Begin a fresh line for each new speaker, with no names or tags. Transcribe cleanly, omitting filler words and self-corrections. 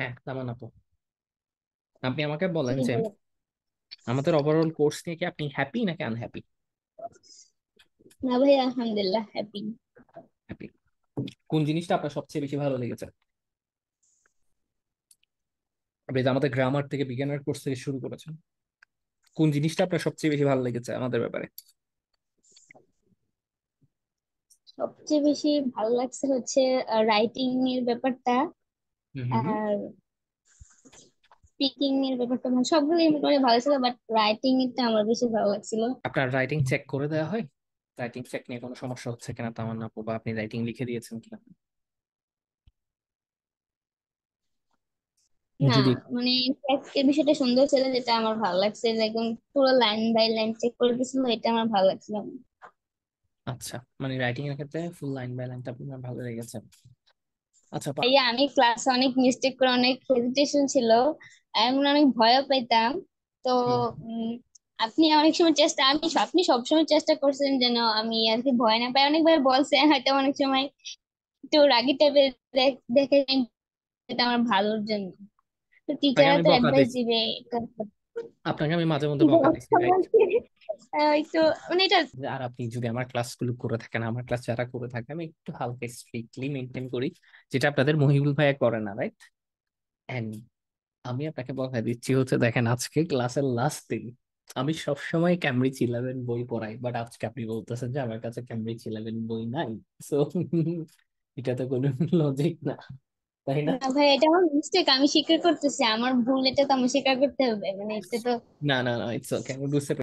হ্যাঁ, তেমন আপু, আপনি আমাকে বলেন
জি
যে
বলো।
আমাদের ওভারঅল কোর্স নিয়ে কি আপনি হ্যাপি নাকি আনহ্যাপি?
না ভাই, আলহামদুলিল্লাহ হ্যাপি।
হ্যাপি। কোন জিনিসটা আপনার সবচেয়ে বেশি ভালো লেগেছে? আপনি যে আমাদের গ্রামার থেকে বিজ্ঞানের কোর্স থেকে শুরু করেছেন, কোন জিনিসটা আপনার সবচেয়ে বেশি ভালো লেগেছে আমাদের ব্যাপারে?
সবচেয়ে বেশি ভালো লাগছে হচ্ছে রাইটিং এর ব্যাপারটা,
হুম হুম হুম।
আর স্পিকিং এর ব্যাপারটা, মানে সবগুলোই মোটামুটি ভালো ছিল, বাট রাইটিং এরটা আমার বেশি ভালো লাগছিল।
আপনার রাইটিং চেক করে দেওয়া হয়? রাইটিং চেক নিয়ে কোনো সমস্যা হচ্ছে কিনা তেমন না আপু, বা আপনি রাইটিং লিখে দিয়েছেন কিনা
না,
যদি?
মানে এর বিষয়টা সুন্দর ছিল, যেটা আমার ভালো লাগছে, যে একদম পুরো লাইন বাই লাইন চেক করে দিছিল, এটা আমার ভালো লাগছিল।
আচ্ছা, মানে রাইটিং এর ক্ষেত্রে ফুল লাইন বাই লাইনটা আপনার ভালো লেগেছে। আচ্ছা
ভাইয়া আমি ক্লাসে অনেক মিস্টেক করে, অনেক হেজিটেশন ছিল, এমন অনেক ভয়ও পেতাম। তো
হুম।
উম, আপনি অনেক সময় চেষ্টা, আপনি সবসময় চেষ্টা করছেন যেন আমি আর কি ভয় না পাই, অনেকবার বলছেন, হয়তো অনেক সময় একটু রাগি টাইপের দেখে, এটা আমার ভালোর জন্য। তো
আপনাকে
টিচাররা
আমি
তো
বকা
অ্যাডভাইস
দিচ্ছি,
দিবে।
আপনাকে আমি মাঝে মধ্যে বকা দিচ্ছি, রাইট?
একটু মানে এটা।
আর আপনি যদি আমার ক্লাসগুলো করে থাকেন, আমার ক্লাস যারা করে থাকে, আমি একটু হালকা স্ট্রিক্টলি মেনটেন করি, যেটা আপনাদের মহিবুল ভাইয়া করে না, রাইট? এন্ড আমি আপনাকে বকা দিচ্ছি হচ্ছে, দেখেন আজকে ক্লাসের লাস্ট দিন, আমি সবসময় ক্যামব্রিজ 11 বই পড়াই, বাট আজকে আপনি বলতেছেন যে আমার কাছে ক্যামব্রিজ 11 বই নাই। সো এটা তো কোনো লজিক না, তাই না?
না ভাই, এটা আমার মিস্টেক, আমি স্বীকার করতেছি আমার ভুল, এটা তো আমার স্বীকার করতে হবে, মানে এটা তো।
না না না, ইটস ওকে, আমি বুঝতে